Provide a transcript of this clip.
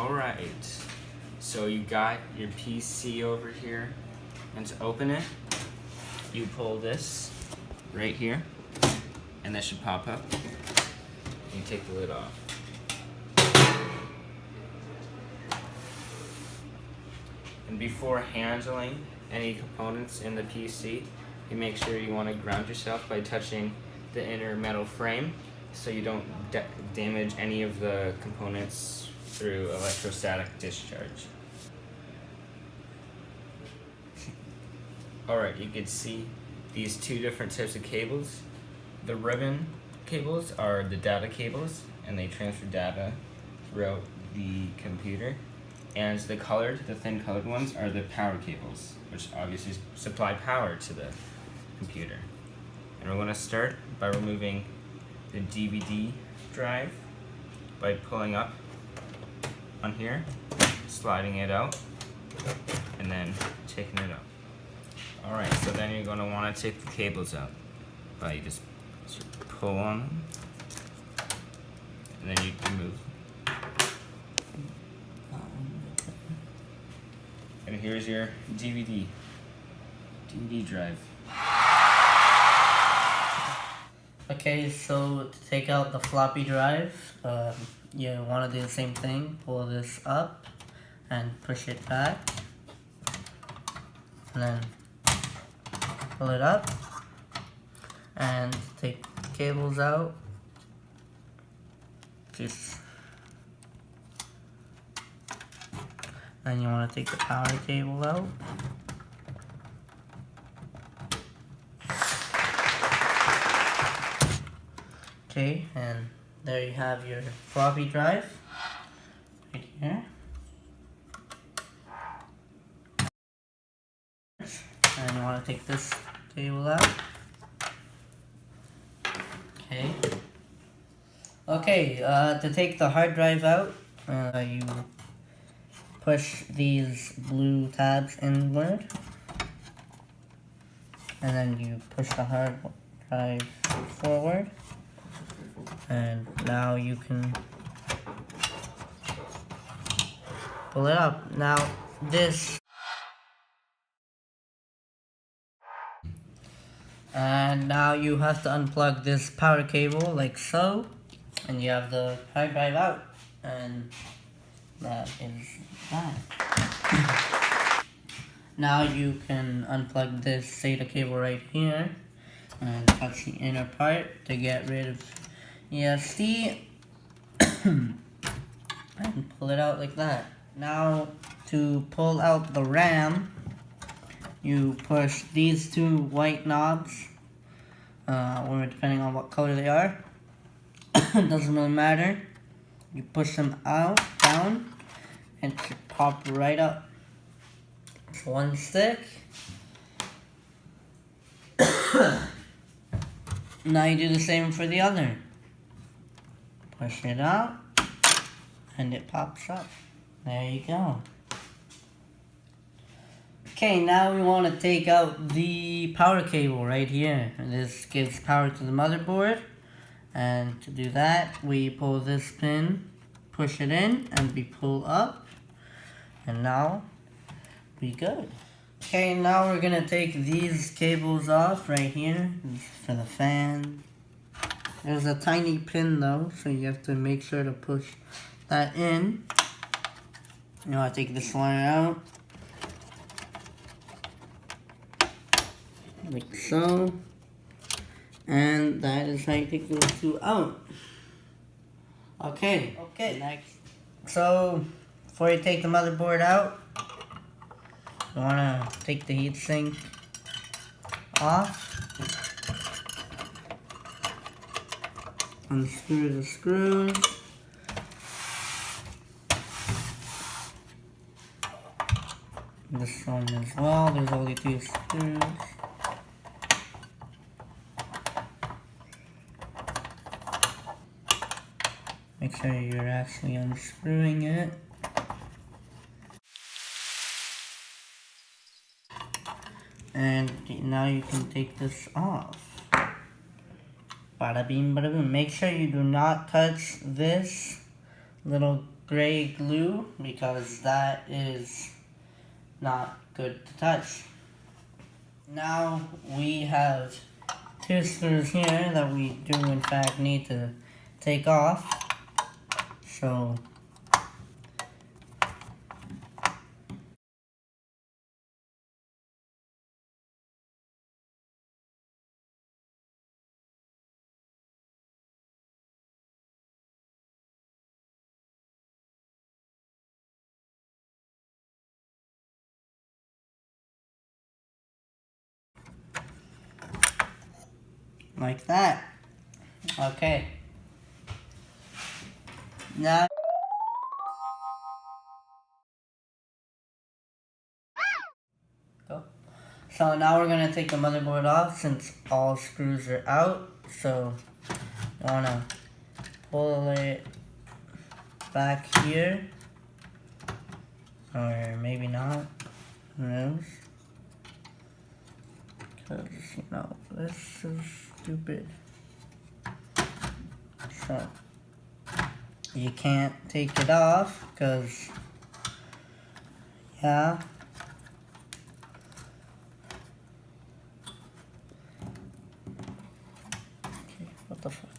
Alright, so you got your PC over here, and to open it, you pull this right here, and that should pop up. You take the lid off. And before handling any components in the PC, you make sure you want to ground yourself by touching the inner metal frame so you don't damage any of the components through electrostatic discharge. Alright, you can see these two different types of cables. The ribbon cables are the data cables, and they transfer data throughout the computer. And the thin colored ones are the power cables, which obviously supply power to the computer. And we're going to start by removing the DVD drive by pulling up on here, sliding it out, and then taking it out. Alright, so then you're going to want to take the cables out by just pull on them, and then you remove. And here's your DVD drive. Okay, so to take out the floppy drive, you want to do the same thing. Pull this up and push it back, and then pull it up and take the cables out. And you want to take the power cable out. Okay, and there you have your floppy drive right here. And you want to take this cable out. Okay, to take the hard drive out, you push these blue tabs inward, and then you push the hard drive forward, and now you can pull it up. Now this, and now you have to unplug this power cable like so, and you have the hard drive out, and that is that. Now you can unplug this SATA cable right here and touch the inner part to get rid of ESD and pull it out like that. Now to pull out the RAM, you push these two white knobs, or depending on what color they are. It doesn't really matter. You push them out, down, and it should pop right up. It's one stick. Now you do the same for the other. Push it out, and it pops up. There you go. Okay, now we want to take out the power cable right here. And this gives power to the motherboard. And to do that, we pull this pin, push it in, and we pull up. And now we good. Okay, now we're gonna take these cables off right here for the fan. There's a tiny pin though, so you have to make sure to push that in. You want to take this wire out, like so. And that is how you take those two out. Okay, next. So, before you take the motherboard out, you want to take the heatsink off. Unscrew the screws. This one as well, there's only 2 screws. Make sure you're actually unscrewing it. And now you can take this off. Bada bing, bada boom. Make sure you do not touch this little gray glue because that is not good to touch. Now we have 2 screws here that we do in fact need to take off. So like that. Okay. Now So now we're gonna take the motherboard off since all screws are out. So you wanna pull it back here, or maybe not. Who knows? Cause you know this is stupid. So you can't take it off, cause yeah. Okay, what the fuck?